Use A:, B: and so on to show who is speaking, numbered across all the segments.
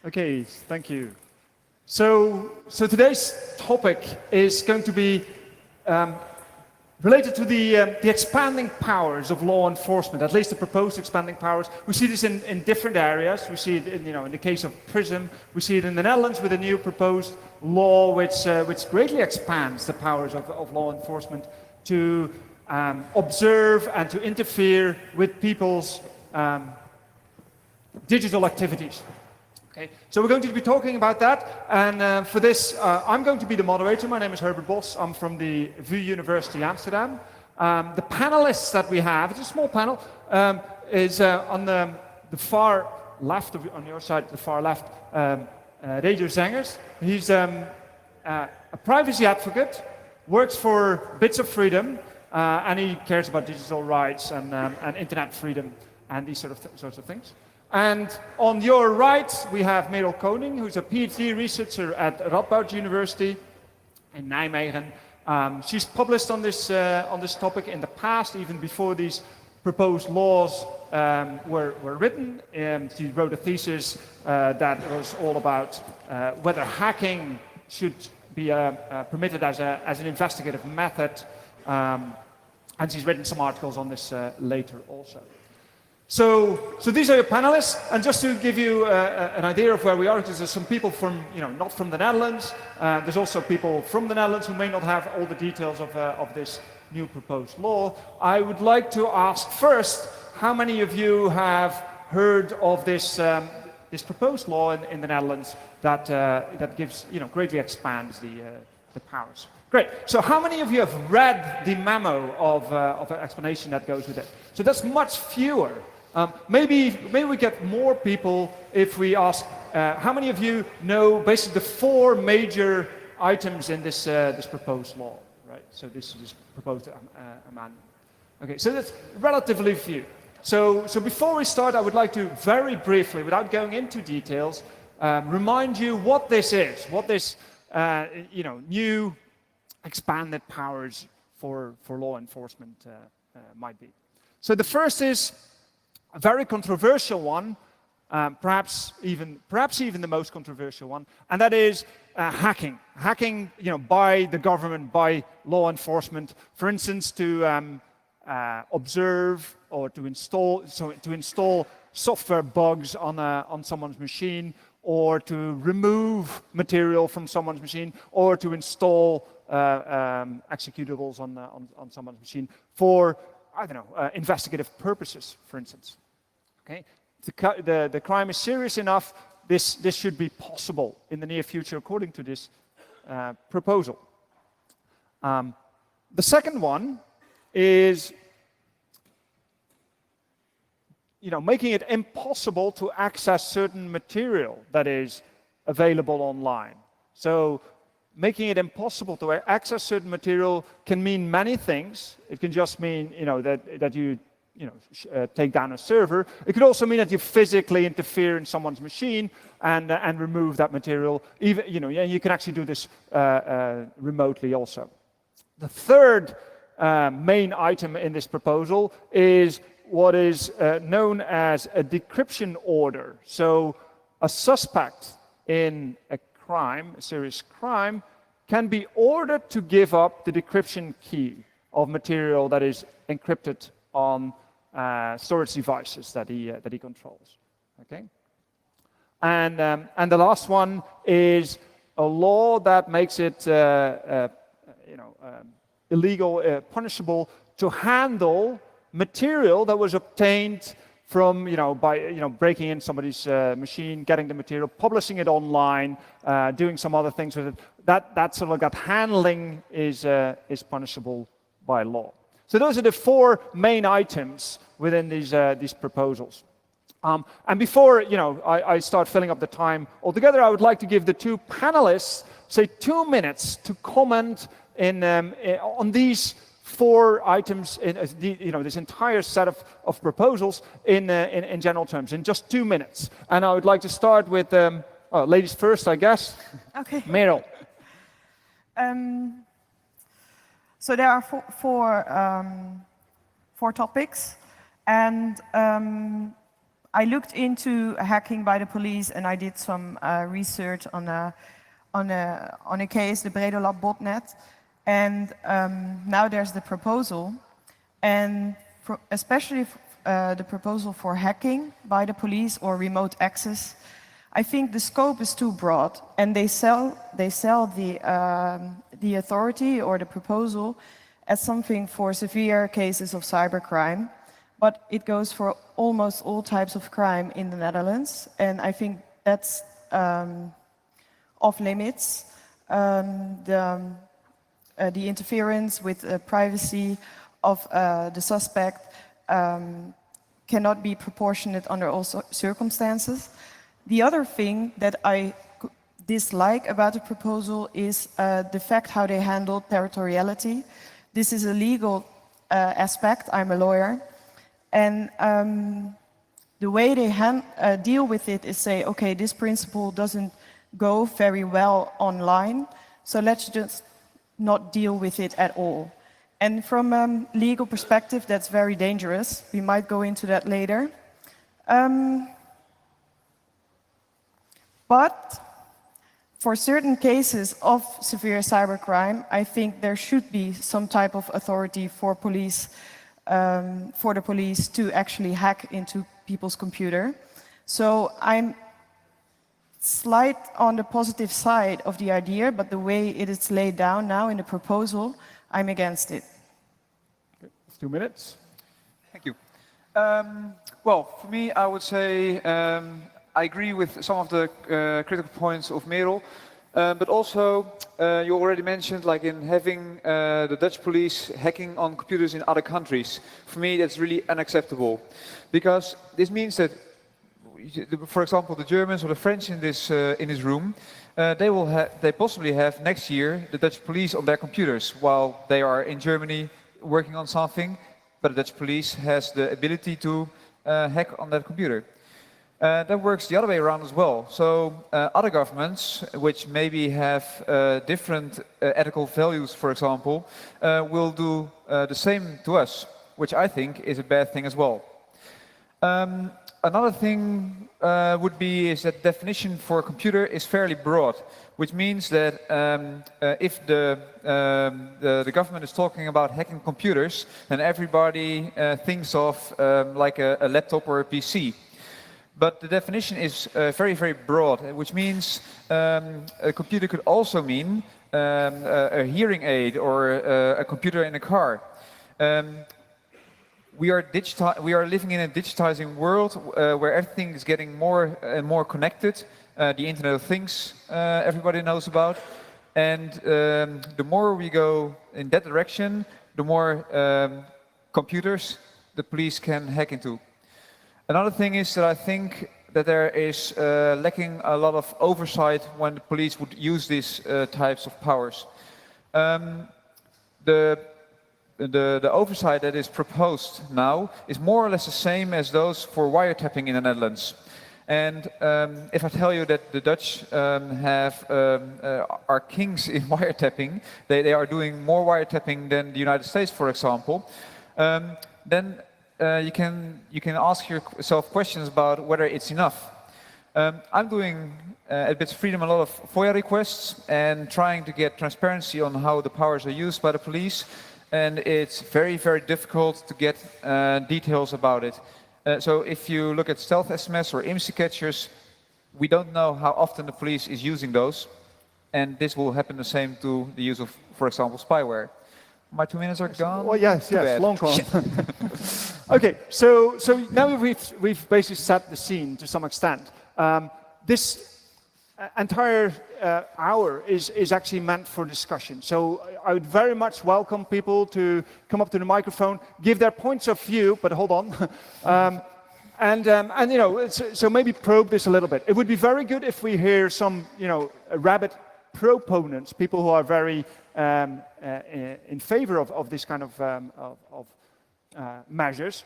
A: Okay, thank you. So today's topic is going to be related to the expanding powers of law enforcement, at least the proposed expanding powers. We see this in different areas. We see it in the case of PRISM. We see it in the Netherlands with a new proposed law which greatly expands the powers of law enforcement to observe and to interfere with people's digital activities. Okay, so we're going to be talking about that, and for this, I'm going to be the moderator. My name is Herbert Bos. I'm from the VU University Amsterdam. The panelists that we have, it's a small panel, is on the far left, on your side, the far left, Rejo Zengers. He's a privacy advocate, works for Bits of Freedom, and he cares about digital rights and internet freedom and these sorts of things. And on your right, we have Merel Koning, who's a PhD researcher at Radboud University in Nijmegen. She's published on this topic in the past, even before these proposed laws were written. She wrote a thesis that was all about whether hacking should be permitted as an investigative method. And she's written some articles on this later also. So these are your panelists, and just to give you an idea of where we are, because there's some people from, not from the Netherlands. There's also people from the Netherlands who may not have all the details of this new proposed law. I would like to ask first, how many of you have heard of this proposed law in the Netherlands that gives, greatly expands the powers? Great. So how many of you have read the memo of an explanation that goes with it? So that's much fewer. Maybe we get more people if we ask, how many of you know basically the four major items in this proposed law, right? So this is proposed amendment. Okay, so that's relatively few. So before we start, I would like to very briefly, without going into details, remind you what this is, what this new expanded powers for law enforcement might be. So the first is a very controversial one, perhaps even the most controversial one, and that is hacking. Hacking, by the government, by law enforcement, for instance, to observe or to install software bugs on someone's machine, or to remove material from someone's machine, or to install executables on someone's machine for, I don't know, investigative purposes, for instance. Okay, the crime is serious enough. This should be possible in the near future, according to this proposal. The second one is, making it impossible to access certain material that is available online. So making it impossible to access certain material can mean many things. It can just mean, that you take down a server. It could also mean that you physically interfere in someone's machine and remove that material. Even, you can actually do this remotely also. The third main item in this proposal is what is known as a decryption order. So a suspect in a serious crime, can be ordered to give up the decryption key of material that is encrypted on storage devices that he controls. Okay, and the last one is a law that makes it illegal, punishable to handle material that was obtained from, by breaking in somebody's machine, getting the material, publishing it online, doing some other things with it. That sort of that handling is punishable by law. So those are the four main items within these proposals. And before I start filling up the time altogether, I would like to give the two panelists, say, 2 minutes to comment on these four items in this entire set of proposals in general terms, in just 2 minutes. And I would like to start with ladies first, I guess.
B: Okay.
A: Merel.
B: So there are four topics, and I looked into hacking by the police, and I did some research on a case, the Bredelab botnet, and now there's the proposal, and especially the proposal for hacking by the police or remote access. I think the scope is too broad, and they sell the authority or the proposal as something for severe cases of cybercrime, but it goes for almost all types of crime in the Netherlands, and I think that's off limits. The interference with the privacy of the suspect cannot be proportionate under all circumstances. The other thing that I dislike about the proposal is the fact how they handle territoriality. This is a legal aspect. I'm a lawyer. And the way they deal with it is say, okay, this principle doesn't go very well online, so let's just not deal with it at all. And from a legal perspective, that's very dangerous. We might go into that later. But for certain cases of severe cybercrime, I think there should be some type of authority for the police to actually hack into people's computer. So I'm slight on the positive side of the idea, but the way it is laid down now in the proposal, I'm against it.
A: Okay, 2 minutes.
C: Thank you. Well, for me, I would say I agree with some of the critical points of Merel, but also you already mentioned, like in having the Dutch police hacking on computers in other countries. For me, that's really unacceptable, because this means that, for example, the Germans or the French in this room, they possibly have next year the Dutch police on their computers while they are in Germany working on something, but the Dutch police has the ability to hack on that computer. That works the other way around as well. So other governments, which maybe have different ethical values, for example, will do the same to us, which I think is a bad thing as well. Another thing would be is that definition for a computer is fairly broad, which means that if the government is talking about hacking computers, then everybody thinks of like a laptop or a PC. But the definition is very, very broad, which means a computer could also mean a hearing aid or a computer in a car. We are living in a digitizing world where everything is getting more and more connected. The Internet of Things everybody knows about. And the more we go in that direction, the more computers the police can hack into. Another thing is that I think that there is lacking a lot of oversight when the police would use these types of powers. The oversight that is proposed now is more or less the same as those for wiretapping in the Netherlands. And if I tell you that the Dutch are kings in wiretapping, they are doing more wiretapping than the United States, for example, then you can ask yourself questions about whether it's enough. I'm doing at Bits of Freedom a lot of FOIA requests and trying to get transparency on how the powers are used by the police, and it's very, very difficult to get details about it. So if you look at stealth SMS or IMSI catchers, we don't know how often the police is using those, and this will happen the same to the use of, for example, spyware. My 2 minutes are gone?
A: Well, yes, long gone. Okay, so now we've basically set the scene to some extent. This entire hour is actually meant for discussion. So I would very much welcome people to come up to the microphone, give their points of view, but hold on. And you know, so maybe probe this a little bit. It would be very good if we hear some, you know, rabid proponents, people who are very in favor of this kind of measures.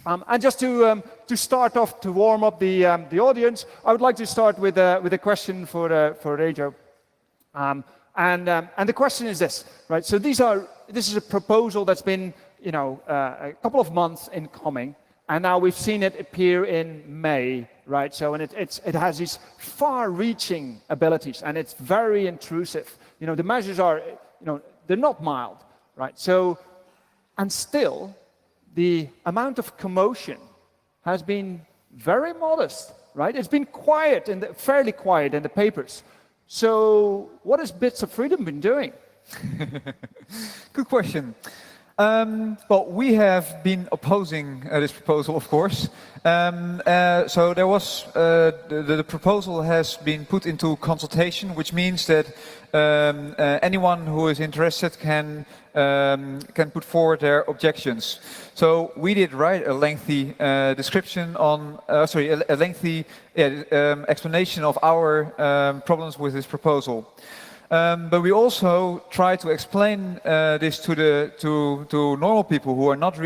A: And just to start off, to warm up the audience, I would like to start with a question for Rejo. And the question is this, right? So this is a proposal that's been, you know, a couple of months in coming. and now we've seen it appear in May, right? So, and it has these far-reaching abilities, and it's very intrusive. You know, the measures are, you know, they're not mild, right? So, and still, the amount of commotion has been very modest, right? It's been quiet, fairly quiet in the papers. So, what has Bits of Freedom been doing?
C: Good question. Well, we have been opposing this proposal, of course. So there was the proposal has been put into consultation, which means that anyone who is interested can put forward their objections. So we did write a lengthy description on, a lengthy explanation of our problems with this proposal. But we also try to explain this to normal people who are not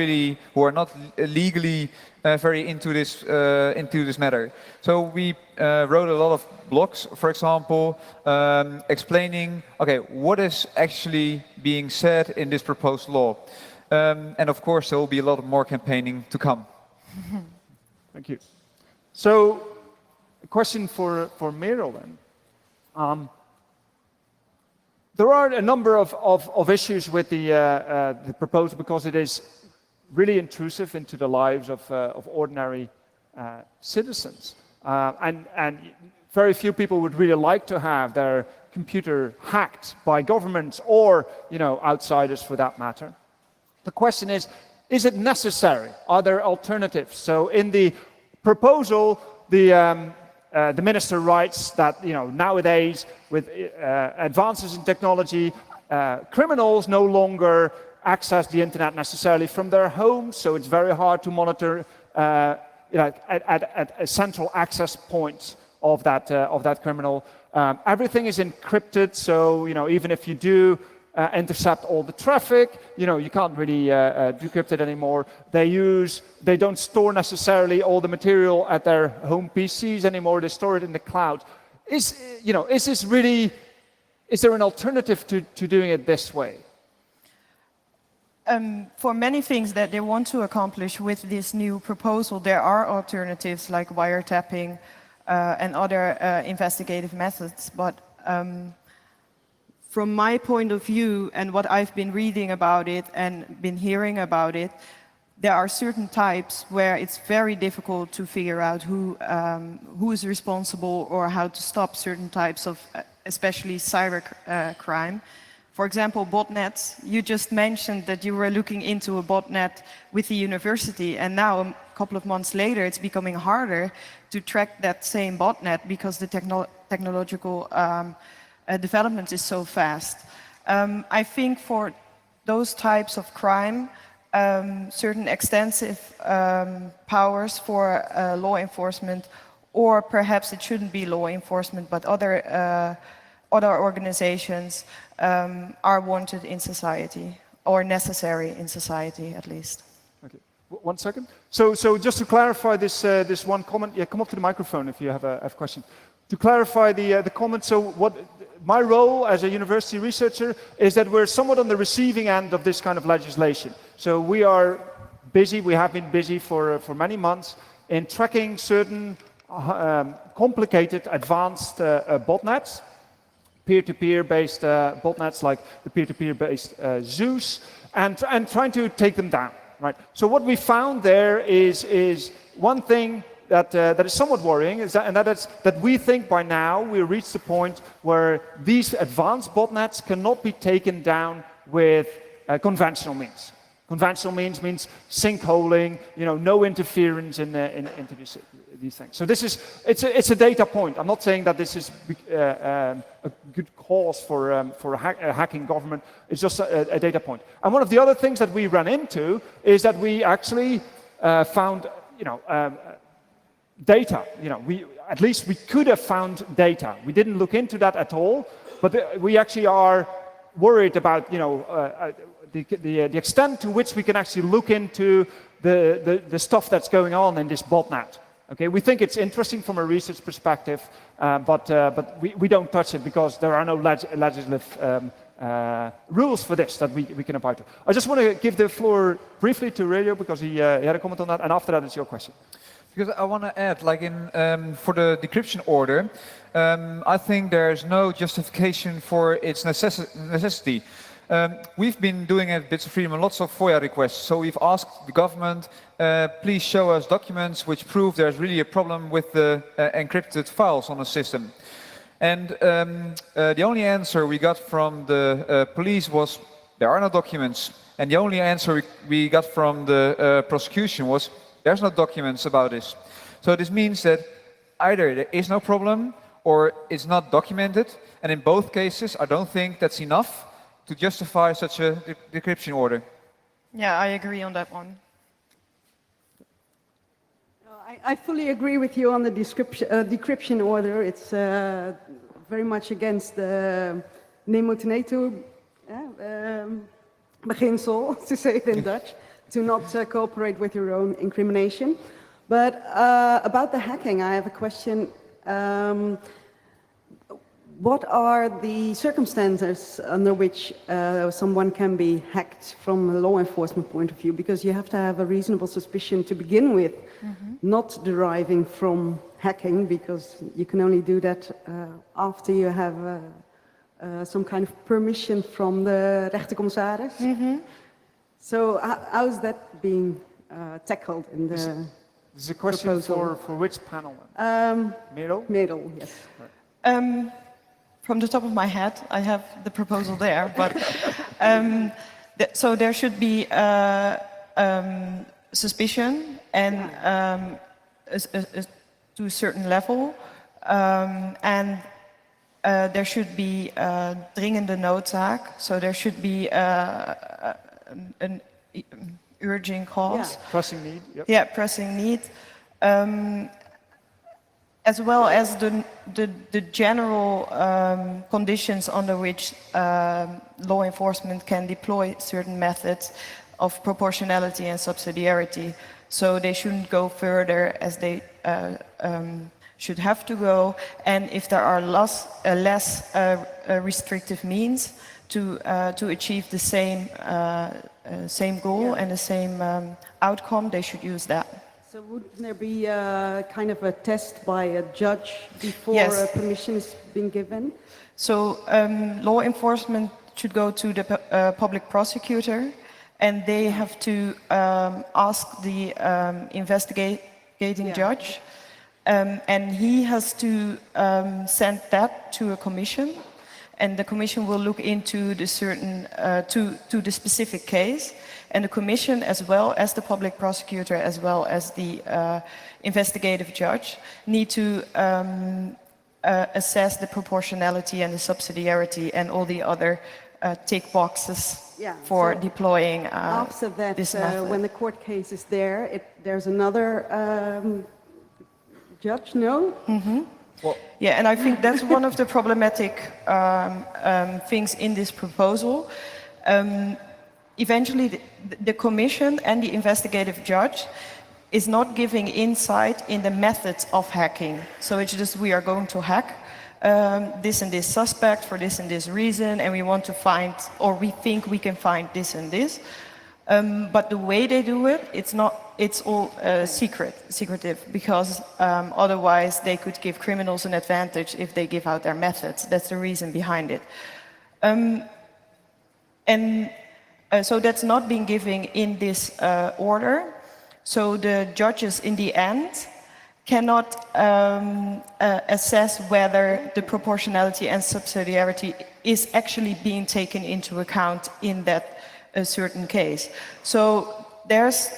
C: legally very into this matter. So we wrote a lot of blogs, for example, explaining what is actually being said in this proposed law. And of course, there will be a lot more campaigning to come.
A: Thank you. So, a question for Merel then. There are a number of issues with the proposal because it is really intrusive into the lives of ordinary citizens. And very few people would really like to have their computer hacked by governments or, you know, outsiders for that matter. The question is it necessary? Are there alternatives? So in the proposal, the minister writes that, you know, nowadays with advances in technology, criminals no longer access the internet necessarily from their homes, so it's very hard to monitor at a central access point of that criminal. Everything is encrypted, so, you know, even if you do intercept all the traffic, you know, you can't really decrypt it anymore. They don't store necessarily all the material at their home PCs anymore. They store it in the cloud. Is there an alternative to doing it this way?
B: For many things that they want to accomplish with this new proposal, there are alternatives like wiretapping and other investigative methods. But from my point of view and what I've been reading about it and been hearing about it, there are certain types where it's very difficult to figure out who is responsible or how to stop certain types of, especially cyber crime. For example, botnets. You just mentioned that you were looking into a botnet with the university, and now a couple of months later, it's becoming harder to track that same botnet because the technological development is so fast. I think for those types of crime, certain extensive powers for law enforcement, or perhaps it shouldn't be law enforcement, but other organizations are wanted in society, or necessary in society at least.
A: Okay, 1 second. So just to clarify this one comment, yeah, come up to the microphone if you have a question. To clarify the comment, so what my role as a university researcher is that we're somewhat on the receiving end of this kind of legislation. So we are busy, we have been busy for many months in tracking certain complicated, advanced botnets, peer-to-peer based botnets like the peer-to-peer based Zeus, and trying to take them down. Right. So what we found there is one thing that is somewhat worrying, is that we think by now we reached the point where these advanced botnets cannot be taken down with conventional means. Conventional means sinkholing, you know, no interference into these things. So it's a data point. I'm not saying that this is a good cause for hacking government. It's just a data point. And one of the other things that we ran into is that we actually found, you know, data. You know, we could have found data. We didn't look into that at all, but we actually are worried about, you know, the extent to which we can actually look into the stuff that's going on in this botnet. Okay, we think it's interesting from a research perspective, but we don't touch it because there are no legislative rules for this that we can apply to. I just want to give the floor briefly to Radio because he had a comment on that, and after that it's your question.
C: Because I want to add, like for the decryption order, I think there's no justification for its necessity. We've been doing at Bits of Freedom lots of FOIA requests, so we've asked the government, please show us documents which prove there's really a problem with the encrypted files on the system. And the only answer we got from the police was, there are no documents. And the only answer we got from the prosecution was, there's no documents about this. So this means that either there is no problem or it's not documented. And in both cases, I don't think that's enough to justify such a decryption order.
B: Yeah, I agree on that one.
D: I fully agree with you on the decryption order. It's very much against the nemo tenetur beginsel, to say it in Dutch, to not cooperate with your own incrimination. But about the hacking, I have a question. What are the circumstances under which someone can be hacked from a law enforcement point of view? Because you have to have a reasonable suspicion to begin with, not deriving from hacking, because you can only do that after you have some kind of permission from the rechtercommissaris. So how is that being tackled in the
A: This is a question for which panel? Merel?
D: middle? Yes.
B: From the top of my head, I have the proposal there, but so there should be suspicion and to a certain level, and there should be dringende noodzaak, so there should be an urging cause.
D: Yeah.
A: Pressing need? Yep.
B: Yeah, pressing need. As well as the general conditions under which law enforcement can deploy certain methods of proportionality and subsidiarity. So they shouldn't go further as they should have to go. And if there are less restrictive means to achieve the same goal and the same outcome, they should use that.
D: So wouldn't there be kind of a test by a judge before
B: Yes.
D: permission is being given?
B: So law enforcement should go to the public prosecutor, and they have to ask the investigating judge, and he has to send that to a commission, and the commission will look into the certain to the specific case. And the commission, as well as the public prosecutor, as well as the investigative judge, need to assess the proportionality and the subsidiarity and all the other tick boxes for
D: so
B: deploying
D: after that,
B: this method.
D: when the court case is there, there's another judge, no?
C: Well,
B: Yeah, and I think that's one of the problematic things in this proposal. Eventually, the commission and the investigative judge is not giving insight in the methods of hacking. So it's just, we are going to hack this and this suspect for this and this reason, and we want to find, or we think we can find this and this. But the way they do it, it's all secretive, because otherwise they could give criminals an advantage if they give out their methods. That's the reason behind it. So that's not being given in this order. So the judges in the end cannot assess whether the proportionality and subsidiarity is actually being taken into account in that certain case. So there's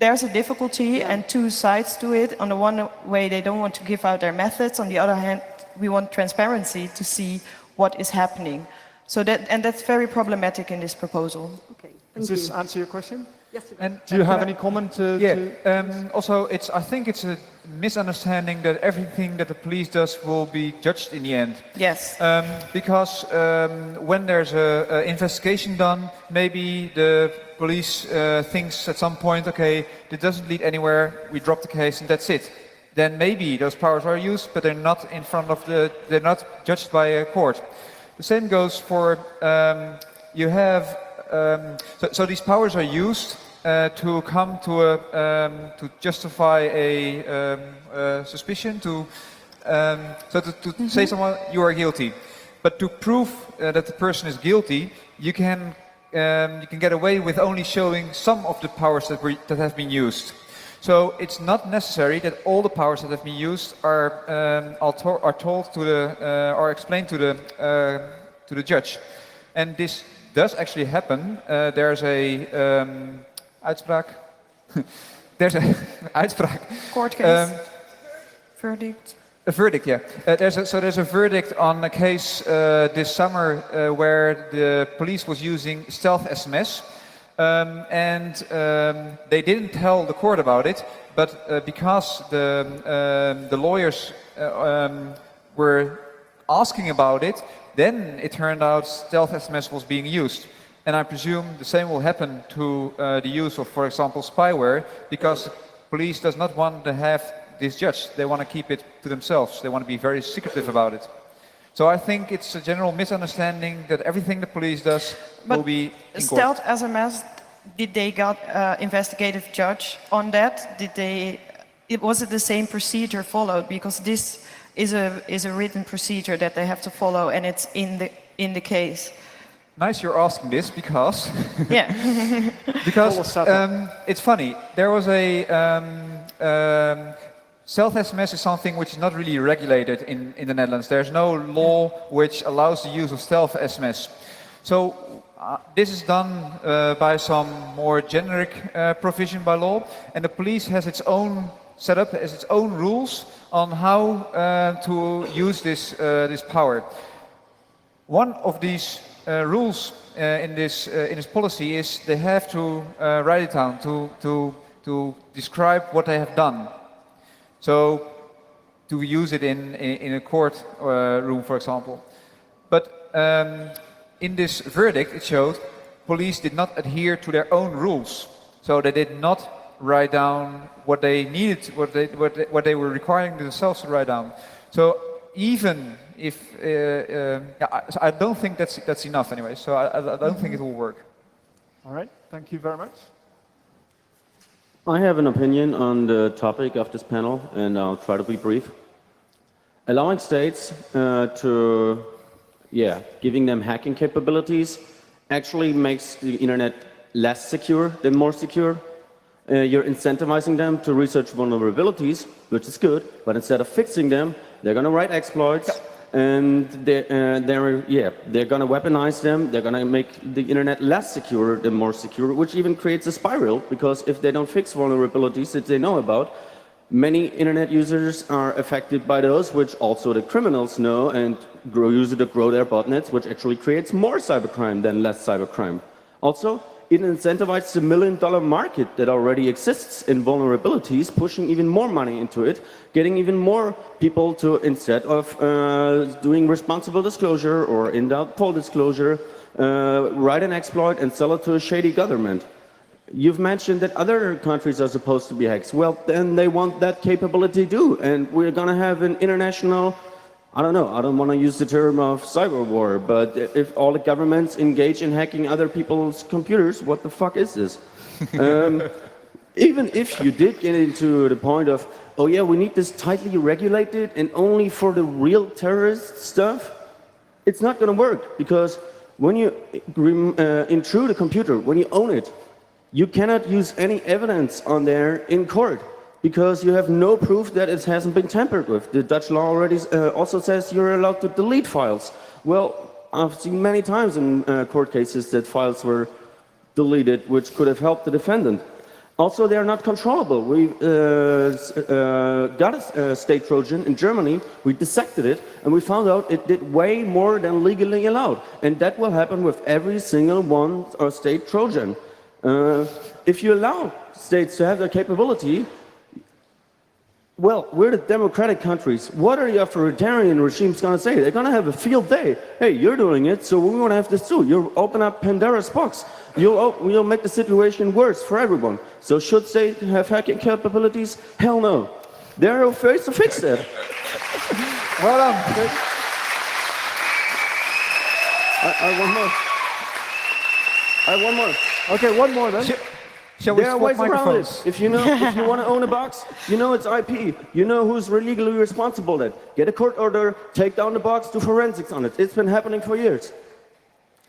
B: a difficulty and two sides to it. On the one way, they don't want to give out their methods. On the other hand, we want transparency to see what is happening. So that's very problematic in this proposal.
D: Okay,
A: Does
D: thank
A: this
D: you.
A: answer your question?
D: Yes, it
C: and
A: Do you have
C: can
A: any comment to...
C: Also, I think it's a misunderstanding that everything that the police does will be judged in the end.
B: Yes.
C: Because when there's an investigation done, maybe the police thinks at some point, okay, it doesn't lead anywhere, we drop the case and that's it. Then maybe those powers are used, but they're not in front of they're not judged by a court. The same goes for you have so these powers are used to come to to justify a suspicion to say someone you are guilty, but to prove that the person is guilty, you can get away with only showing some of the powers that have been used. So it's not necessary that all the powers that have been used are told to the or explained to the judge, and this does actually happen. There's a uitspraak. There's a uitspraak.
B: Court case. Verdict.
C: A verdict, yeah. There's a verdict on a case this summer where the police was using stealth SMS, and they didn't tell the court about it, but because the lawyers were asking about it, then it turned out stealth SMS was being used. And I presume the same will happen to the use of, for example, spyware, because police does not want to have this judged. They want to keep it to themselves. They want to be very secretive about it. So I think it's a general misunderstanding that everything the police does will be in court.
B: Stealth SMS, did they got investigative judge on that? Was it the same procedure followed? Because this is a written procedure that they have to follow, and it's in the case.
C: Nice you're asking this, because
B: Yeah.
C: because it's funny. There was a stealth SMS is something which is not really regulated in the Netherlands. There's no law which allows the use of stealth SMS. So this is done by some more generic provision by law, and the police has its own setup, has its own rules on how to use this power. One of these rules in this policy is they have to write it down to describe what they have done. So to use it in a court room, for example. But in this verdict, it showed police did not adhere to their own rules. So they did not write down what they needed, what they were requiring themselves to write down. So even if I don't think that's enough anyway. So I don't think it will work.
A: All right, thank you very much.
E: I have an opinion on the topic of this panel, and I'll try to be brief. Allowing states giving them hacking capabilities actually makes the internet less secure than more secure. You're incentivizing them to research vulnerabilities, which is good, but instead of fixing them, they're going to write exploits, and they're going to weaponize them. They're going to make the internet less secure than more secure, which even creates a spiral, because if they don't fix vulnerabilities that they know about, many internet users are affected by those, which also the criminals know and use it to grow their botnets, which actually creates more cybercrime than less cybercrime. Also, it incentivizes the $1 million market that already exists in vulnerabilities, pushing even more money into it, getting even more people to, instead of doing responsible disclosure or in-doubt full disclosure, write an exploit and sell it to a shady government. You've mentioned that other countries are supposed to be hacked. Well, then they want that capability too, and we're going to have an international, I don't know, I don't want to use the term of cyber war, but if all the governments engage in hacking other people's computers, what the fuck is this? Even if you did get into the point of, oh yeah, we need this tightly regulated and only for the real terrorist stuff, it's not going to work, because when you intrude a computer, when you own it, you cannot use any evidence on there in court, because you have no proof that it hasn't been tampered with. The Dutch law already also says you're allowed to delete files. Well, I've seen many times in court cases that files were deleted, which could have helped the defendant. Also, they are not controllable. We got a state Trojan in Germany, we dissected it, and we found out it did way more than legally allowed. And that will happen with every single one or state Trojan. If you allow states to have their capability, well, we're the democratic countries. What are the authoritarian regimes going to say? They're going to have a field day. Hey, you're doing it, so we want to have this too. You'll open up Pandora's box. You'll make the situation worse for everyone. So should states have hacking capabilities? Hell no. They're afraid to fix that.
C: Well done.
E: I want more. I want more.
A: Okay, one more then.
C: Shall we
E: There are
C: swap
E: ways around
C: microphones?
E: it. If you know, if you want to own a box, you know it's IP. You know who's legally responsible then. Get a court order, take down the box, do forensics on it. It's been happening for years.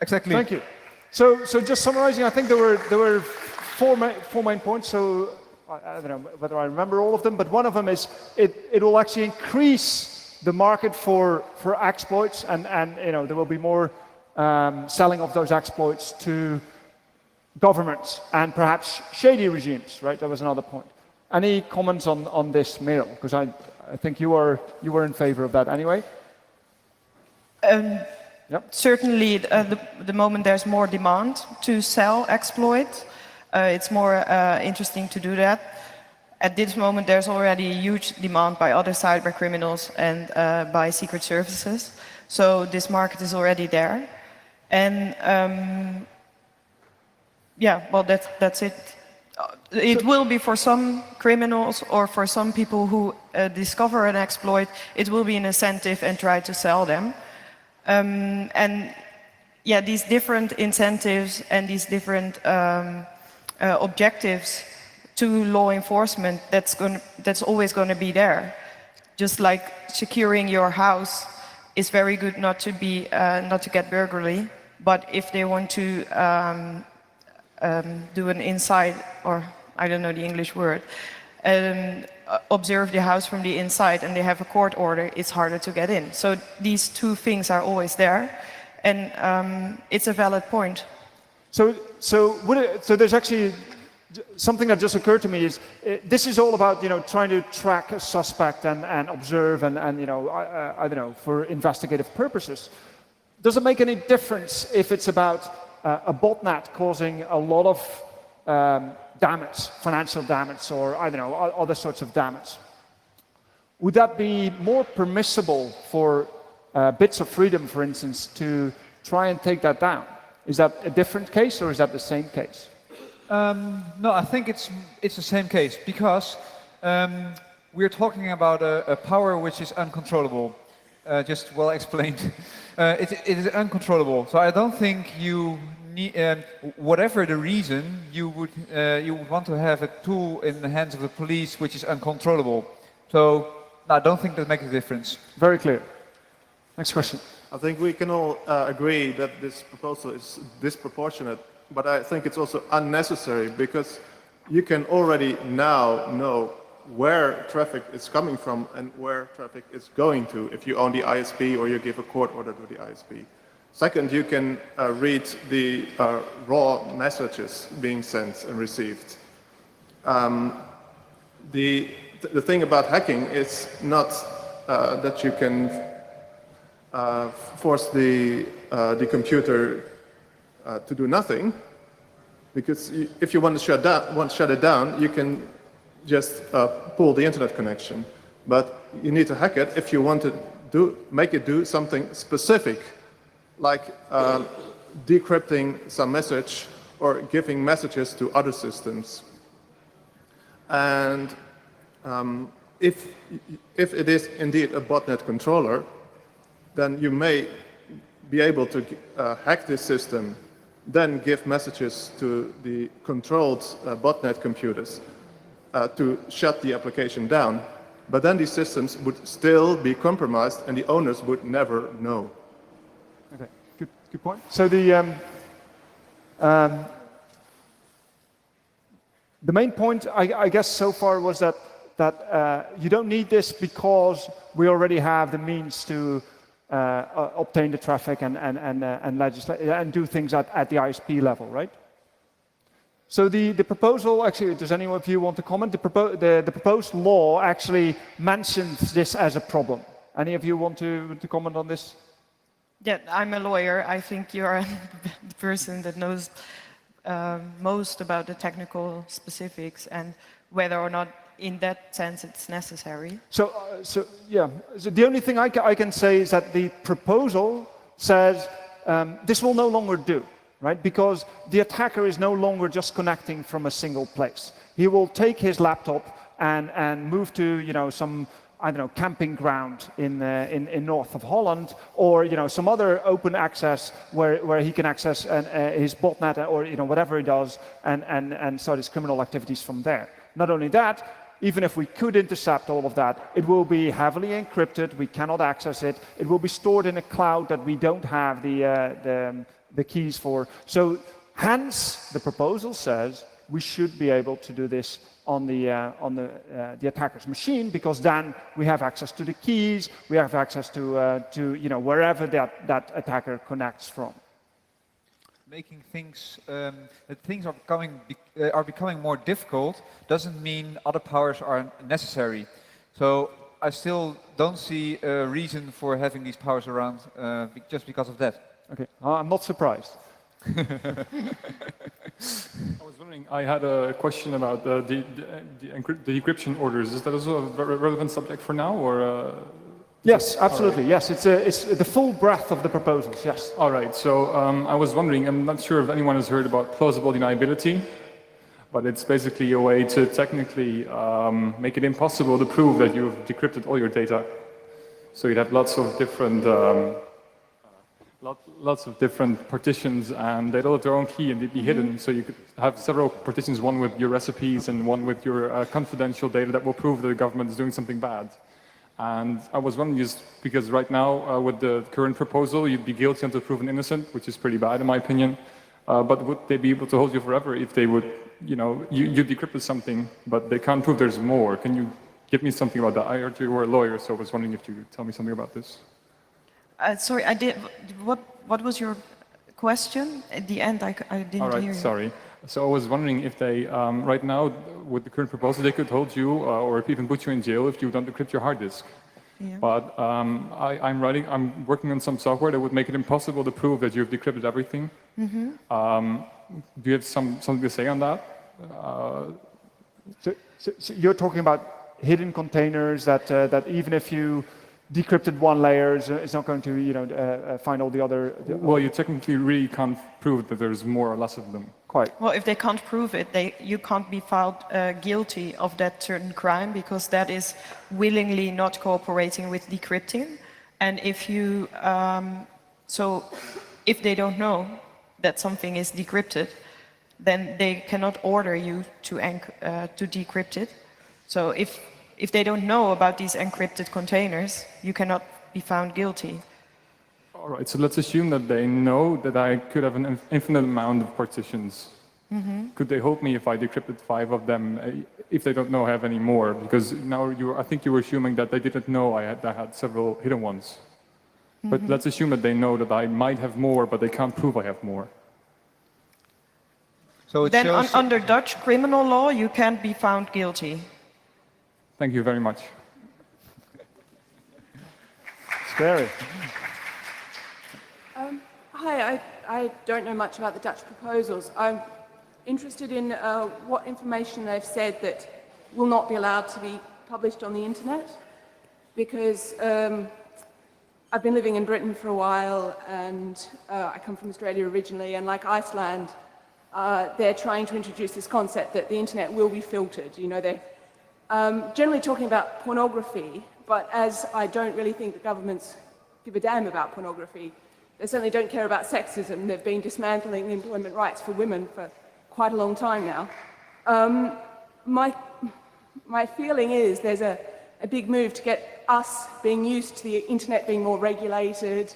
C: Exactly.
A: Thank you. So just summarizing, I think there were four main points. So I don't know whether I remember all of them, but one of them is it will actually increase the market for exploits, and you know, there will be more selling of those exploits to governments and perhaps shady regimes, right? That was another point. Any comments on this, Merel? Because I think you were in favor of that anyway. Yep.
B: Certainly, the moment there's more demand to sell exploit, it's more interesting to do that. At this moment, there's already a huge demand by other cyber criminals and by secret services. So this market is already there. And yeah, well, that's it. It will be for some criminals or for some people who discover an exploit, it will be an incentive and try to sell them. And yeah, these different incentives and these different objectives to law enforcement, that's always going to be there. Just like securing your house is very good not to get burglary, but if they want to do an inside, or I don't know the English word, observe the house from the inside and they have a court order, it's harder to get in. So these two things are always there, and it's a valid point.
A: So there's actually something that just occurred to me is this is all about, you know, trying to track a suspect and observe and you know, I don't know, for investigative purposes. Does it make any difference if it's about a botnet causing a lot of damage, financial damage, or I don't know, other sorts of damage? Would that be more permissible for Bits of Freedom, for instance, to try and take that down? Is that a different case, or is that the same case?
C: No, I think it's the same case, because we're talking about a power which is uncontrollable. Just well explained. It is uncontrollable. So I don't think you need, whatever the reason, you would want to have a tool in the hands of the police which is uncontrollable. So no, I don't think that makes a difference.
A: Very clear. Next question.
F: I think we can all agree that this proposal is disproportionate, but I think it's also unnecessary, because you can already now know where traffic is coming from and where traffic is going to if you own the ISP or you give a court order to the ISP. Second, you can read the raw messages being sent and received. The thing about hacking is not that you can force the computer to do nothing, because if you want to shut it down, you can just pull the internet connection. But you need to hack it if you want to make it do something specific, like decrypting some message or giving messages to other systems. And if it is indeed a botnet controller, then you may be able to hack this system, then give messages to the controlled botnet computers to shut the application down. But then these systems would still be compromised and the owners would never know.
A: Okay, good point. So the main point, I guess, so far was that you don't need this because we already have the means to obtain the traffic and legislate and do things at the ISP level, right? So the proposal, actually, does any of you want to comment? The proposed law actually mentions this as a problem. Any of you want to comment on this?
B: Yeah, I'm a lawyer. I think you're the person that knows most about the technical specifics and whether or not, in that sense, it's necessary.
A: So yeah. So the only thing I can say is that the proposal says this will no longer do, right? Because the attacker is no longer just connecting from a single place. He will take his laptop and move to, you know, some I don't know, camping ground in north of Holland, or some other open access where he can access his botnet or whatever he does and start his criminal activities from there. Not only that, even if we could intercept all of that, it will be heavily encrypted. We cannot access it. It will be stored in a cloud that we don't have the keys for. So hence, the proposal says we should be able to do this on the attacker's machine, because then we have access to the keys, we have access to wherever that attacker connects from.
C: Making things that things are becoming more difficult doesn't mean other powers are necessary. So I still don't see a reason for having these powers around just because of that.
A: Okay, I'm not surprised.
G: I was wondering, I had a question about the decryption orders. Is that also a relevant subject for now, or?
A: Yes, absolutely. Yes, it's the full breadth of the proposals. Yes.
G: All right. So I was wondering. I'm not sure if anyone has heard about plausible deniability, but it's basically a way to technically make it impossible to prove that you've decrypted all your data. So you'd have lots of different partitions, and they'd all have their own key, and they'd be hidden. So you could have several partitions, one with your recipes and one with your confidential data that will prove that the government is doing something bad. And I was wondering, just because right now, with the current proposal, you'd be guilty until proven innocent, which is pretty bad in my opinion. But would they be able to hold you forever if they would, you decrypted something, but they can't prove there's more? Can you give me something about that? I heard you were a lawyer, so I was wondering if you could tell me something about this.
B: Sorry, I did. What was your question? At the end, I didn't hear you.
G: Sorry. So I was wondering if they, right now, with the current proposal, they could hold you or even put you in jail if you don't decrypt your hard disk.
B: Yeah.
G: But I'm working on some software that would make it impossible to prove that you've decrypted everything. Mm-hmm. Do you have something to say on that?
A: So you're talking about hidden containers that even if you decrypted one layer, it's not going to find all the other.
G: Well, you technically really can't prove that there's more or less of them.
A: Quite.
B: Well, if they can't prove it, you can't be found guilty of that certain crime, because that is willingly not cooperating with decrypting. And if you, if they don't know that something is decrypted, then they cannot order you to decrypt it. So if they don't know about these encrypted containers, you cannot be found guilty.
G: All right, so let's assume that they know that I could have an infinite amount of partitions. Mm-hmm. Could they hold me if I decrypted 5 of them, if they don't know I have any more? Because now I think you were assuming that they didn't know I had several hidden ones. Mm-hmm. But let's assume that they know that I might have more, but they can't prove I have more.
C: So
B: then under Dutch criminal law, you can't be found guilty.
G: Thank you very much.
A: Scary.
H: Hi, I don't know much about the Dutch proposals. I'm interested in what information they've said that will not be allowed to be published on the internet, because I've been living in Britain for a while, and I come from Australia originally, and like Iceland, they're trying to introduce this concept that the internet will be filtered. They're generally talking about pornography, but as I don't really think the governments give a damn about pornography, they certainly don't care about sexism. They've been dismantling the employment rights for women for quite a long time now. My feeling is there's a big move to get us being used to the internet being more regulated,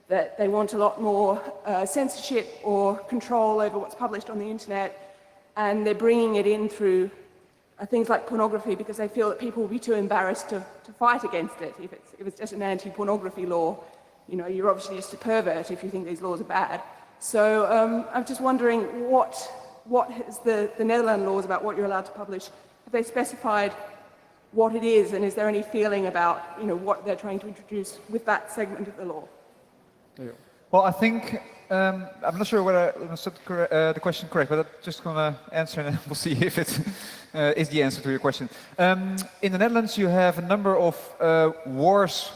H: that they want a lot more censorship or control over what's published on the internet, and they're bringing it in through things like pornography, because they feel that people will be too embarrassed to fight against it. If it's just an anti-pornography law, you're obviously just a pervert if you think these laws are bad. So I'm just wondering what is the Netherlands laws about what you're allowed to publish? Have they specified what it is, and is there any feeling about what they're trying to introduce with that segment of the law?
C: Well, I think, I'm not sure whether I understood the question correct, but I'm just going to answer and we'll see if it is the answer to your question. In the Netherlands, you have a number of wars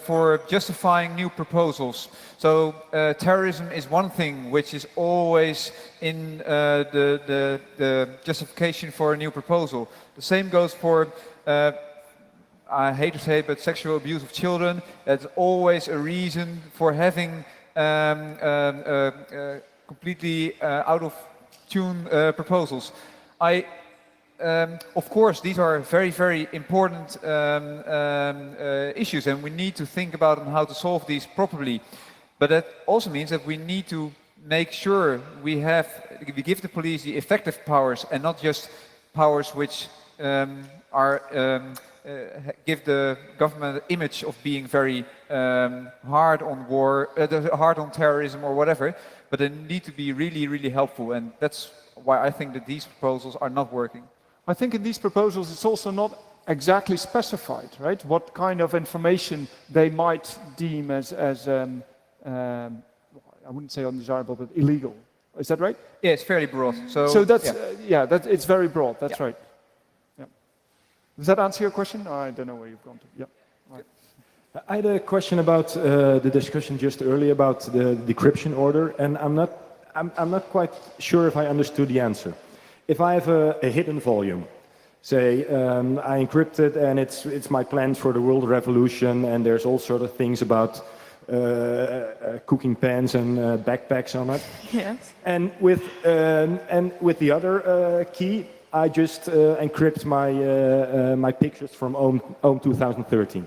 C: for justifying new proposals. So terrorism is one thing which is always in the justification for a new proposal. The same goes for I hate to say it, but sexual abuse of children, that's always a reason for having completely out of tune proposals. Of course, these are very, very important issues, and we need to think about on how to solve these properly. But that also means that we need to make sure we give the police the effective powers and not just powers which give the government an image of being very hard on war, hard on terrorism or whatever. But they need to be really, really helpful, and that's why I think that these proposals are not working.
A: I think in these proposals it's also not exactly specified, right? What kind of information they might deem as I wouldn't say undesirable, but illegal. Is that right?
C: Yeah, it's fairly broad.
A: So that's,
C: yeah.
A: It's very broad, that's right. Yeah. Does that answer your question? I don't know where you've gone to. Yeah. Right.
I: I had a question about the discussion just earlier about the decryption order, and I'm not quite sure if I understood the answer. If I have a hidden volume, say I encrypt it and it's my plans for the world revolution, and there's all sort of things about cooking pans and backpacks on it.
B: Yes.
I: And with the other key, I just encrypt my pictures from OHM 2013.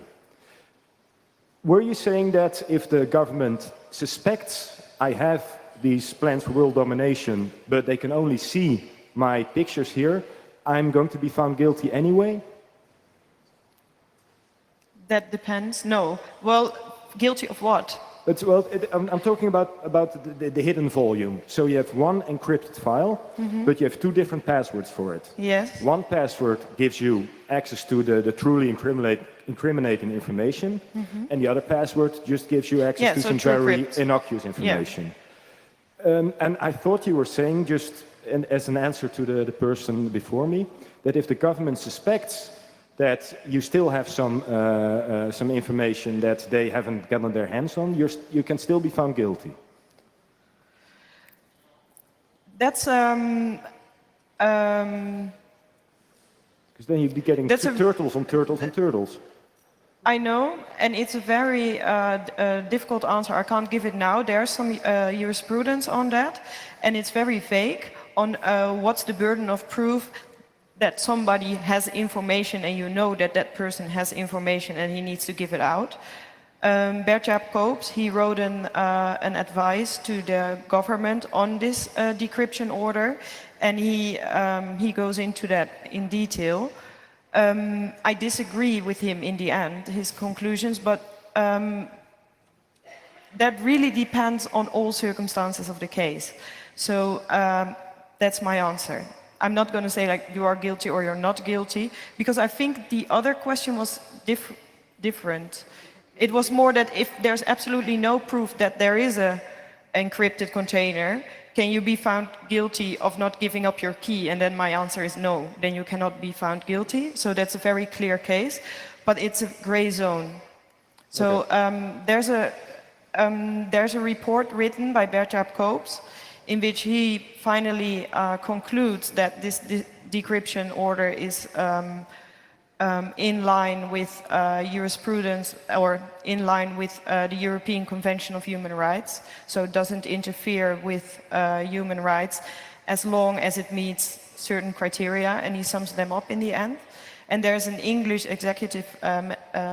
I: Were you saying that if the government suspects I have these plans for world domination, but they can only see my pictures here, I'm going to be found guilty anyway?
B: That depends. No. Well, guilty of what?
I: But, well, I'm talking about the hidden volume. So you have one encrypted file, but you have two different passwords for it.
B: Yes.
I: One password gives you access to the truly incriminating information, and the other password just gives you access to some very innocuous information. Yeah. And I thought you were saying, just as an answer to the person before me, that if the government suspects that you still have some information that they haven't gotten their hands on, you can still be found guilty.
B: That's
I: because then you'd be getting turtles on turtles on turtles.
B: I know, and it's a very difficult answer. I can't give it now. There's some jurisprudence on that, and it's very vague on what's the burden of proof that somebody has information and you know that that person has information and he needs to give it out. Bert-Jaap Koops, he wrote an advice to the government on this decryption order, and he goes into that in detail. I disagree with him in the end, his conclusions, but that really depends on all circumstances of the case. So that's my answer. I'm not going to say like you are guilty or you're not guilty, because I think the other question was different. It was more that if there's absolutely no proof that there is a encrypted container, can you be found guilty of not giving up your key? And then my answer is no, then you cannot be found guilty. So that's a very clear case, but it's a gray zone. So okay. There's a report written by Bert-Jaap Koops in which he finally concludes that this decryption order is in line with jurisprudence or in line with the European Convention of Human Rights. So it doesn't interfere with human rights as long as it meets certain criteria, and he sums them up in the end. And there's an English executive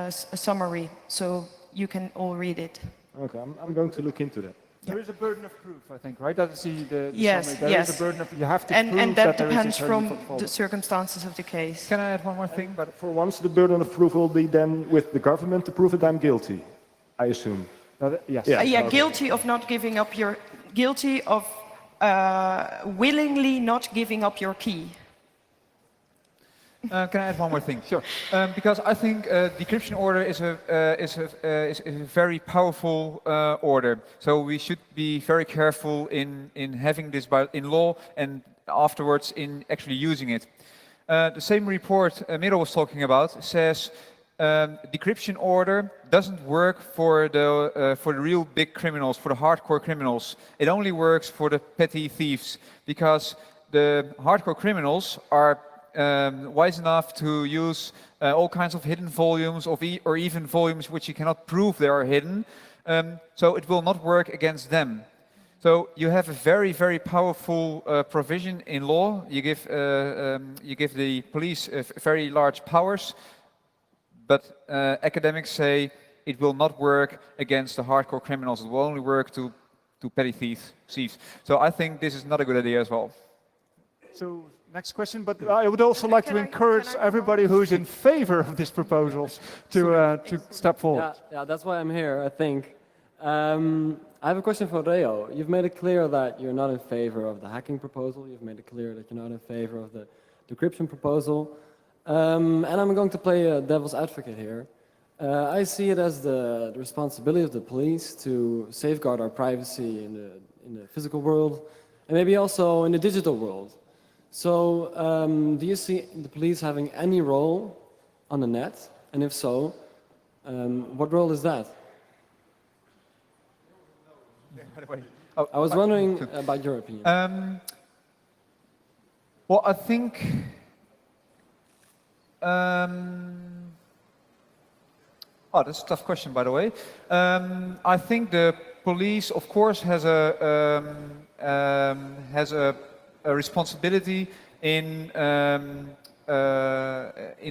B: summary, so you can all read it.
I: Okay, I'm going to look into that.
A: There is a burden of proof, I think, right? That's the
B: yes,
A: summary. There is a burden of, you have to prove
B: and that
A: there
B: depends
A: is a
B: from the circumstances of the case.
C: Can I add one more thing?
I: But for once, the burden of proof will be then with the government to prove that I'm guilty, I assume.
A: Yes.
B: Yeah, guilty of not giving up your, guilty of willingly not giving up your key.
C: Can I add one more thing?
A: Sure.
C: Because I think decryption order is a very powerful order. So we should be very careful in having this in law and afterwards in actually using it. The same report Merel was talking about says decryption order doesn't work for the real big criminals, for the hardcore criminals. It only works for the petty thieves, because the hardcore criminals are wise enough to use all kinds of hidden volumes or even volumes which you cannot prove they are hidden. So it will not work against them. So you have a very, very powerful provision in law. You give the police very large powers, but academics say it will not work against the hardcore criminals. It will only work to petty thieves. So I think this is not a good idea as well.
A: So next question, but I would also like to encourage everybody who's in favor of these proposals to step forward.
J: Yeah, that's why I'm here, I think. I have a question for Reo. You've made it clear that you're not in favor of the hacking proposal. You've made it clear that you're not in favor of the decryption proposal. And I'm going to play a devil's advocate here. I see it as the responsibility of the police to safeguard our privacy in the physical world and maybe also in the digital world. So do you see the police having any role on the net? And if so, what role is that? I was wondering about your opinion.
C: Well, I think that's a tough question, by the way. I think the police, of course, has a responsibility in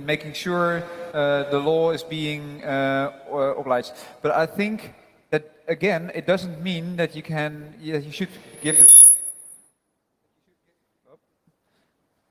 C: making sure the law is being obliged. But I think that again, it doesn't mean that you should give.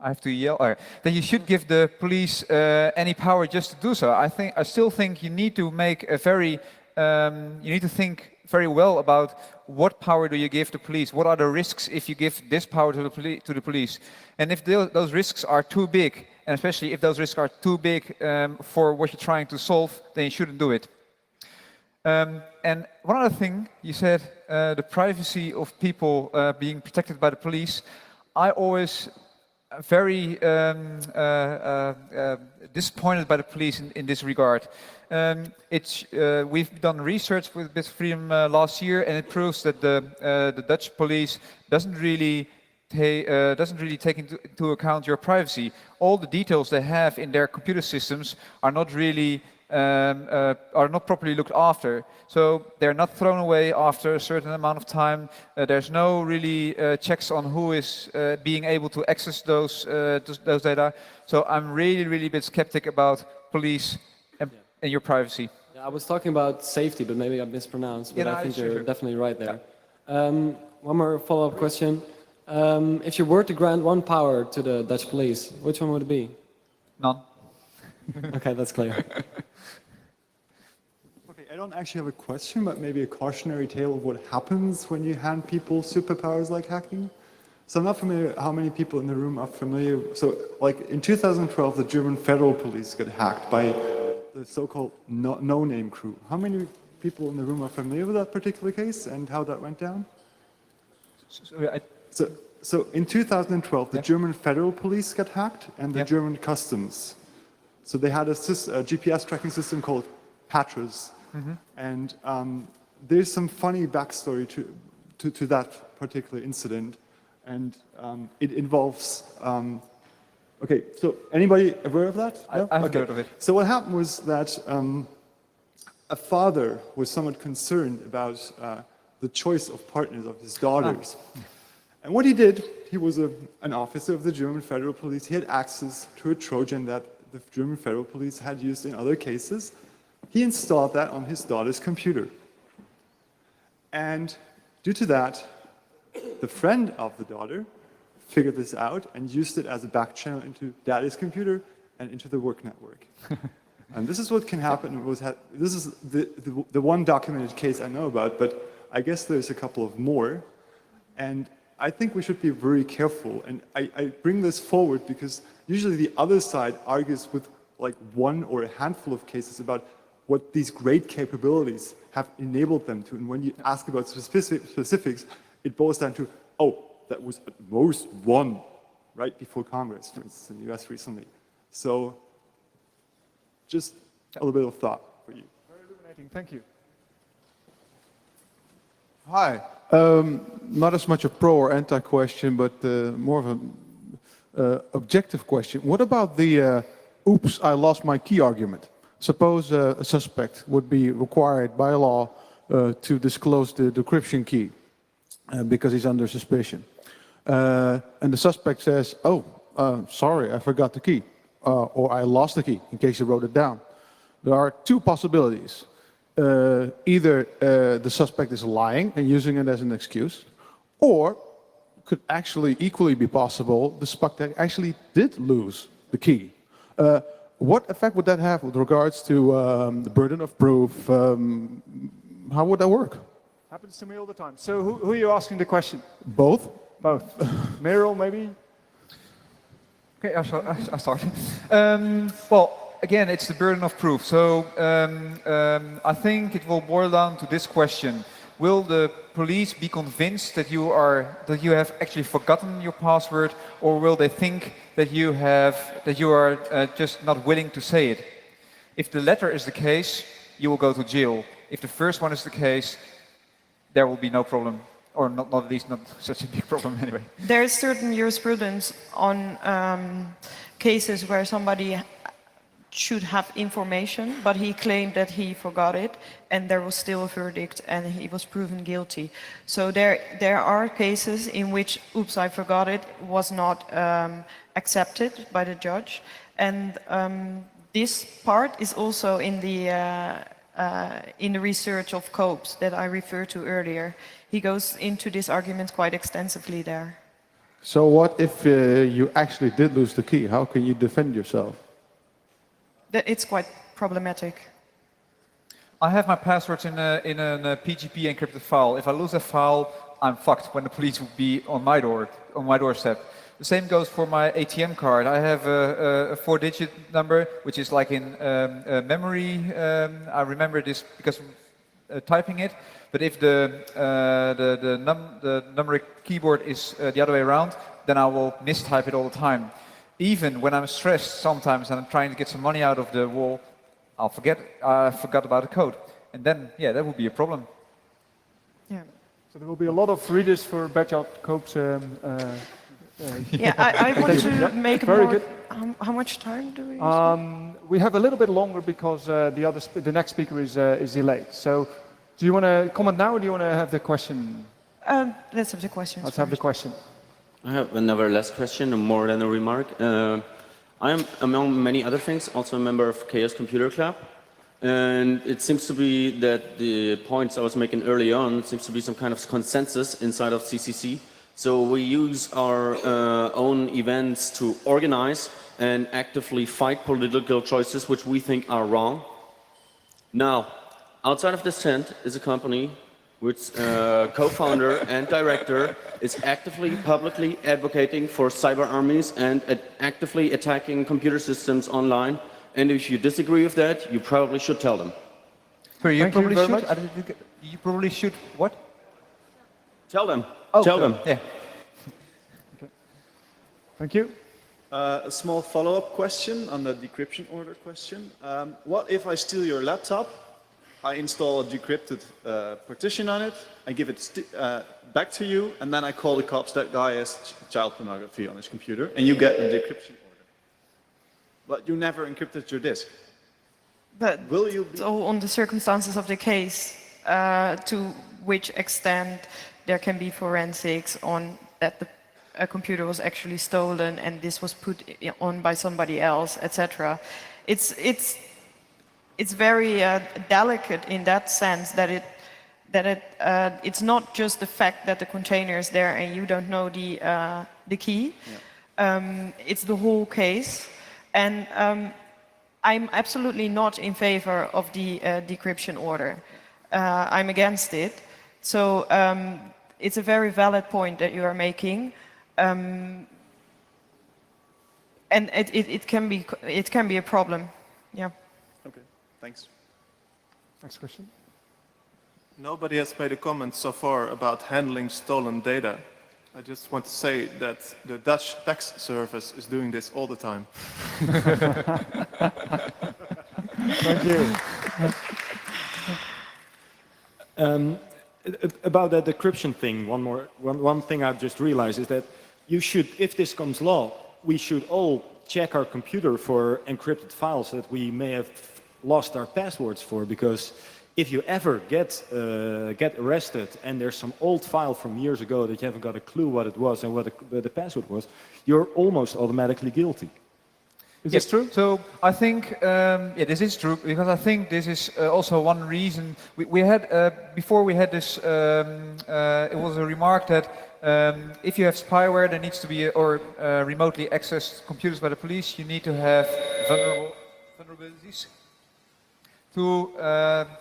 C: I have to yell. That you should give the police any power just to do so. I still think you need to make a very. You need to think very well about what power do you give the police. What are the risks if you give this power to the police? And if those risks are too big, and especially if those risks are too big for what you're trying to solve, then you shouldn't do it. And one other thing, you said the privacy of people being protected by the police. I always very disappointed by the police in this regard. We've done research with Bits of Freedom last year, and it proves that the Dutch police doesn't really take into account your privacy. All the details they have in their computer systems are not really are not properly looked after. So they're not thrown away after a certain amount of time. There's no really checks on who is being able to access those data. So I'm really a bit skeptic about police and your privacy.
J: Yeah, I was talking about safety, but maybe I mispronounced. But I think you're definitely right there. One more follow-up question. If you were to grant one power to the Dutch police, which one would it be?
C: None.
J: Okay, that's clear.
K: Okay, I don't actually have a question, but maybe a cautionary tale of what happens when you hand people superpowers like hacking. So I'm not familiar how many people in the room are familiar. So like in 2012, the German federal police got hacked by the so-called no-name crew. How many people in the room are familiar with that particular case and how that went down? So in 2012, the German federal police got hacked and the German customs. So they had a GPS tracking system called Patras. And there's some funny backstory to that particular incident. And it involves, okay, so anybody aware of that?
C: I've heard of it.
K: So what happened was that a father was somewhat concerned about the choice of partners of his daughters. And what he did, he was an officer of the German Federal Police. He had access to a Trojan that the German Federal Police had used in other cases. He installed that on his daughter's computer. And due to that, the friend of the daughter figured this out and used it as a back channel into daddy's computer and into the work network. And this is what can happen. This is the one documented case I know about, but I guess there's a couple of more. And I think we should be very careful. And I bring this forward because usually the other side argues with like one or a handful of cases about what these great capabilities have enabled them to. And when you ask about specifics, it boils down to, oh, that was at most one right before Congress, for instance, in the US recently. So just a little bit of thought for you.
A: Very illuminating, thank you.
L: Hi. Not as much a pro or anti question, but more of objective question. What about the oops, I lost my key argument? Suppose a suspect would be required by law to disclose the decryption key because he's under suspicion. And the suspect says, oh, sorry, I forgot the key. Or I lost the key, in case you wrote it down. There are two possibilities. Either the suspect is lying and using it as an excuse, or could actually equally be possible, the suspect actually did lose the key. What effect would that have with regards to the burden of proof? How would that work?
A: Happens to me all the time. So who are you asking the question?
L: Both.
A: Both. Meryl, maybe?
C: Okay, I'll start. Well, again, it's the burden of proof. So I think it will boil down to this question. Will the police be convinced that you have actually forgotten your password, or will they think that you are just not willing to say it? If the latter is the case, you will go to jail. If the first one is the case, there will be no problem, or not at least not such a big problem anyway.
B: There is certain jurisprudence on cases where somebody should have information, but he claimed that he forgot it, and there was still a verdict, and he was proven guilty. So there are cases in which, oops, I forgot it, was not accepted by the judge, and this part is also in the research of Copes that I referred to earlier. He goes into this argument quite extensively there.
L: So what if you actually did lose the key? How can you defend yourself?
B: It's quite problematic.
C: I have my passwords in a PGP encrypted file. If I lose that file, I'm fucked when the police will be on my doorstep. The same goes for my ATM card. I have a 4-digit number, which is like in memory. I remember this because of typing it. But if the numeric keyboard is the other way around, then I will mistype it all the time. Even when I'm stressed sometimes and I'm trying to get some money out of the wall, I forgot about the code. And then, yeah, that would be a problem.
B: Yeah.
A: So there will be a lot of readers for Bertjard Koop's.
B: Yeah, I want to make
A: very
B: more.
A: Good.
B: How much time do we?
A: We have a little bit longer because the next speaker is delayed. So, do you want to comment now, or do you want to have the question?
B: Let's have the question.
A: Let's have the question.
E: I have another last question, more than a remark. I am, among many other things, also a member of Chaos Computer Club. And it seems to be that the points I was making early on seems to be some kind of consensus inside of CCC. So we use our own events to organize and actively fight political choices which we think are wrong. Now, outside of this tent is a company which co-founder and director is actively, publicly advocating for cyber armies and actively attacking computer systems online. And if you disagree with that, you probably should tell them.
C: So you probably should what?
E: Tell them.
C: Oh,
E: tell them.
C: Yeah.
A: Okay. Thank you.
M: A small follow-up question on the decryption order question. What if I steal your laptop? I install a decrypted partition on it, I give it back to you, and then I call the cops. That guy has child pornography on his computer, and you get a decryption order. But you never encrypted your disk.
B: But
M: will you be
B: all on the circumstances of the case, to which extent there can be forensics on that a computer was actually stolen and this was put on by somebody else, etc. It's very delicate in that sense that it's not just the fact that the container is there and you don't know the key. Yeah. It's the whole case, and I'm absolutely not in favor of the decryption order. I'm against it. So it's a very valid point that you are making, and it can be a problem. Yeah.
M: Okay. Thanks.
A: Next question.
F: Nobody has made a comment so far about handling stolen data. I just want to say that the Dutch tax service is doing this all the time.
A: Thank you.
I: About that decryption thing, one thing I've just realized is that you should, if this comes law, we should all check our computer for encrypted files that we may have lost our passwords for, because if you ever get arrested and there's some old file from years ago that you haven't got a clue what it was and what the password was, you're almost automatically guilty.
C: Is this true? So I think, yeah, this is true, because I think this is also one reason. We had, before we had this, it was a remark that if you have spyware that needs to be, or remotely accessed computers by the police, you need to have vulnerabilities to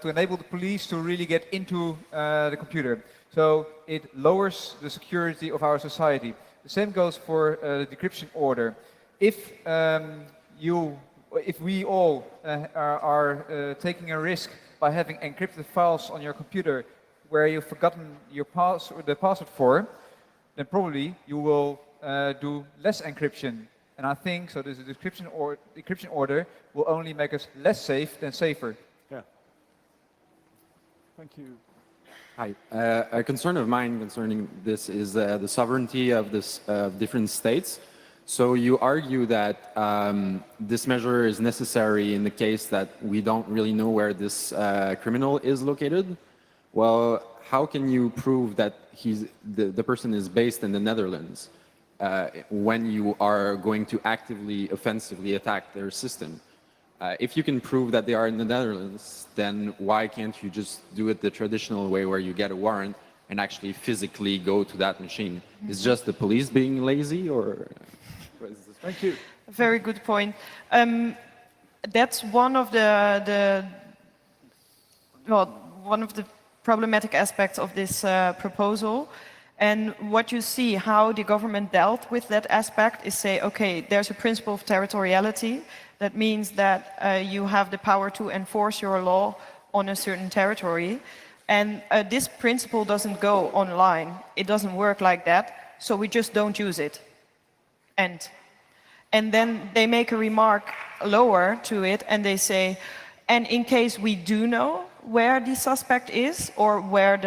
C: enable the police to really get into the computer. So it lowers the security of our society. The same goes for the decryption order. If we all are taking a risk by having encrypted files on your computer where you've forgotten your the password for, then probably you will do less encryption. And I think so. This decryption order will only make us less safe than safer.
I: Yeah. Thank you.
N: Hi. A concern of mine concerning this is the sovereignty of this different states. So you argue that this measure is necessary in the case that we don't really know where this criminal is located. Well, how can you prove that the person is based in the Netherlands when you are going to actively, offensively attack their system? If you can prove that they are in the Netherlands, then why can't you just do it the traditional way where you get a warrant and actually physically go to that machine? Is just the police being lazy, or...
I: Thank you.
B: Very good point. That's one of the problematic aspects of this proposal. And what you see, how the government dealt with that aspect, is say, okay, there's a principle of territoriality. That means that you have the power to enforce your law on a certain territory. And this principle doesn't go online. It doesn't work like that. So we just don't use it. And then they make a remark lower to it, and they say, and in case we do know where the suspect is, or where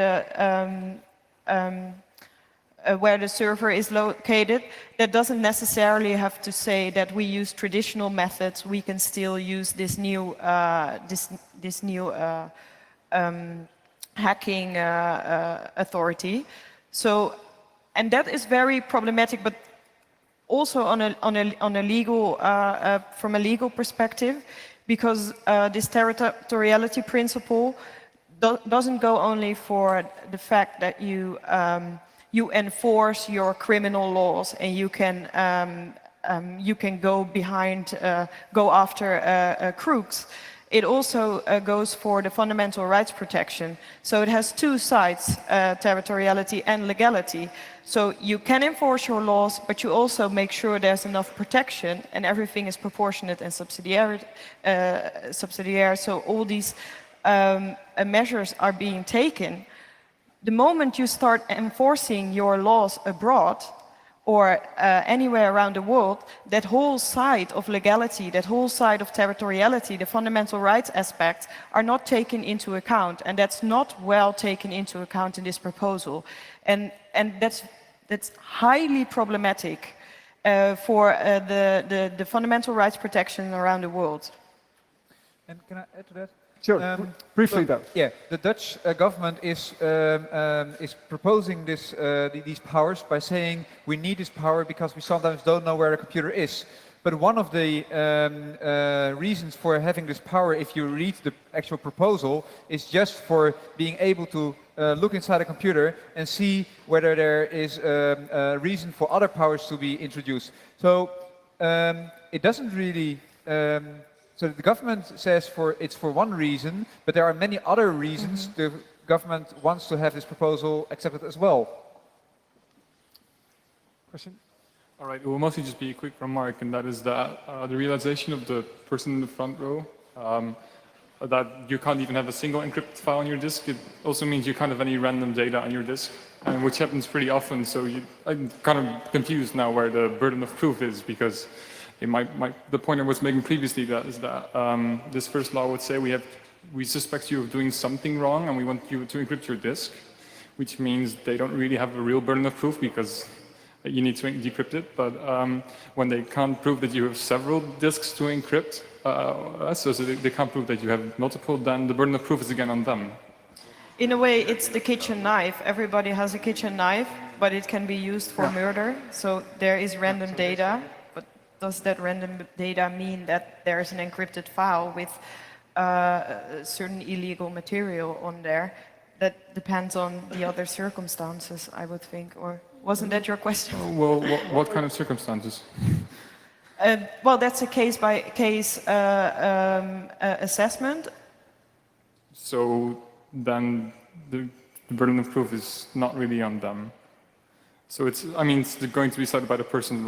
B: the server is located, that doesn't necessarily have to say that we use traditional methods. We can still use this new hacking authority. So, and that is very problematic, but also on a legal, from a legal perspective, because this territoriality principle doesn't go only for the fact that you enforce your criminal laws and you can go after crooks. It also goes for the fundamental rights protection. So it has two sides, territoriality and legality. So you can enforce your laws, but you also make sure there's enough protection and everything is proportionate and subsidiary. So all these measures are being taken. The moment you start enforcing your laws abroad, or anywhere around the world, that whole side of legality, that whole side of territoriality, the fundamental rights aspects are not taken into account, and that's not well taken into account in this proposal. And that's highly problematic for the fundamental rights protection around the world.
C: And can I add to that?
A: Sure, briefly though.
C: Yeah, the Dutch government is proposing these powers by saying we need this power because we sometimes don't know where a computer is. But one of the reasons for having this power, if you read the actual proposal, is just for being able to look inside a computer and see whether there is a reason for other powers to be introduced. So it doesn't really... So the government says it's for one reason, but there are many other reasons the government wants to have this proposal accepted as well.
G: Question? All right, it will mostly just be a quick remark, and that is that the realization of the person in the front row, that you can't even have a single encrypted file on your disk. It also means you can't have any random data on your disk, and which happens pretty often. So I'm kind of confused now where the burden of proof is, because the point I was making previously is that this first law would say we suspect you of doing something wrong and we want you to encrypt your disk, which means they don't really have a real burden of proof, because that you need to decrypt it. But when they can't prove that you have several disks to encrypt, so they can't prove that you have multiple, then the burden of proof is again on them.
B: In a way, it's the kitchen knife. Everybody has a kitchen knife, but it can be used for murder. So there is random data, but does that random data mean that there's an encrypted file with certain illegal material on there? That depends on the other circumstances, I would think. Or wasn't that your question?
G: Well, what kind of circumstances?
B: Well, that's a case-by-case assessment.
G: So then the burden of proof is not really on them. So it's going to be decided by a person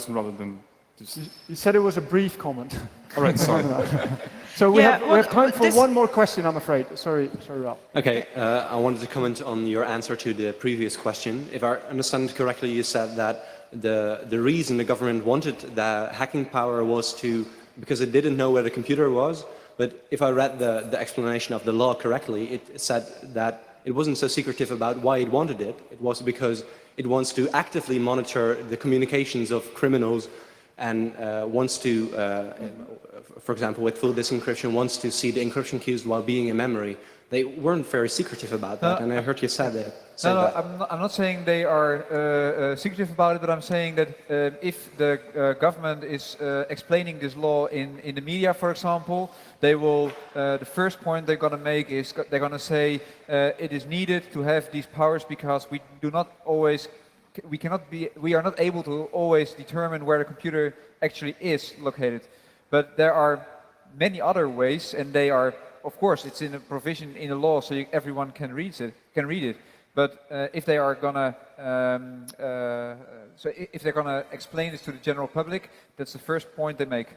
G: rather than just...
A: You said it was a brief comment.
G: All right, sorry.
A: So we have time for one more question, I'm afraid. Sorry, Ralph.
O: Okay, I wanted to comment on your answer to the previous question. If I understand correctly, you said that the reason the government wanted the hacking power was because it didn't know where the computer was. But if I read the explanation of the law correctly, it said that it wasn't so secretive about why it wanted it. It was because it wants to actively monitor the communications of criminals and wants to, for example, with full disk encryption, wants to see the encryption keys while being in memory. They weren't very secretive about that, and I heard you say that.
C: I'm not saying they are secretive about it, but I'm saying that if the government is explaining this law in the media, for example, they will. The first point they're going to make is they're going to say it is needed to have these powers because we are not able to always determine where the computer actually is located. But there are many other ways, and they are. Of course, it's in a provision in the law, so everyone can read it. But if they are gonna, if they're gonna explain this to the general public, that's the first point they make.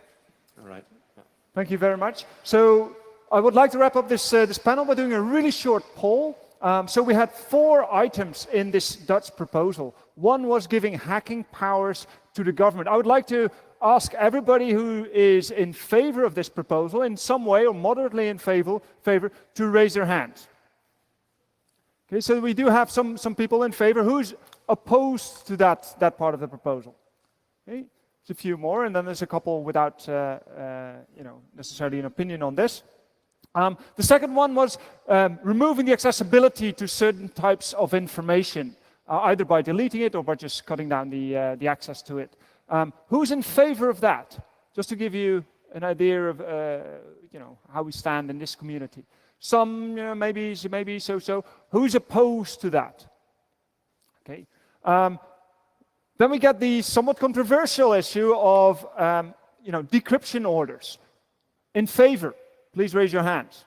O: All right. Yeah.
A: Thank you very much. So I would like to wrap up this panel by doing a really short poll. So we had 4 items in this Dutch proposal. One was giving hacking powers to the government. I would like to ask everybody who is in favor of this proposal in some way or moderately in favor to raise their hands. Okay, so we do have some people in favor. Who's opposed to that part of the proposal? Okay, there's a few more, and then there's a couple without necessarily an opinion on this. The second one was removing the accessibility to certain types of information, either by deleting it or by just cutting down the access to it. Who's in favor of that? Just to give you an idea of how we stand in this community. Some maybe so. Who's opposed to that? Okay. Then we get the somewhat controversial issue of decryption orders. In favor, please raise your hands.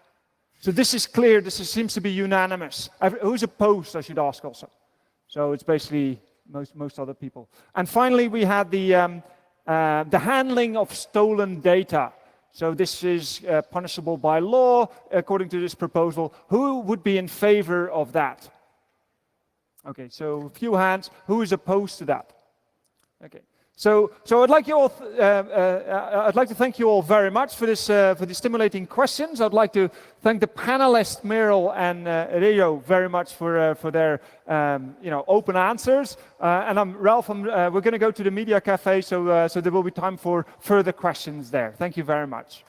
A: So this is clear. This seems to be unanimous. Who's opposed? I should ask also. So it's basically most other people. And finally, we had the handling of stolen data. So this is punishable by law, according to this proposal. Who would be in favor of that? Okay, so a few hands. Who is opposed to that? Okay. So I'd like to thank you all very much for the stimulating questions. I'd like to thank the panelists Merel and Reo very much for their open answers. And I'm Ralph. We're going to go to the media cafe, so there will be time for further questions there. Thank you very much.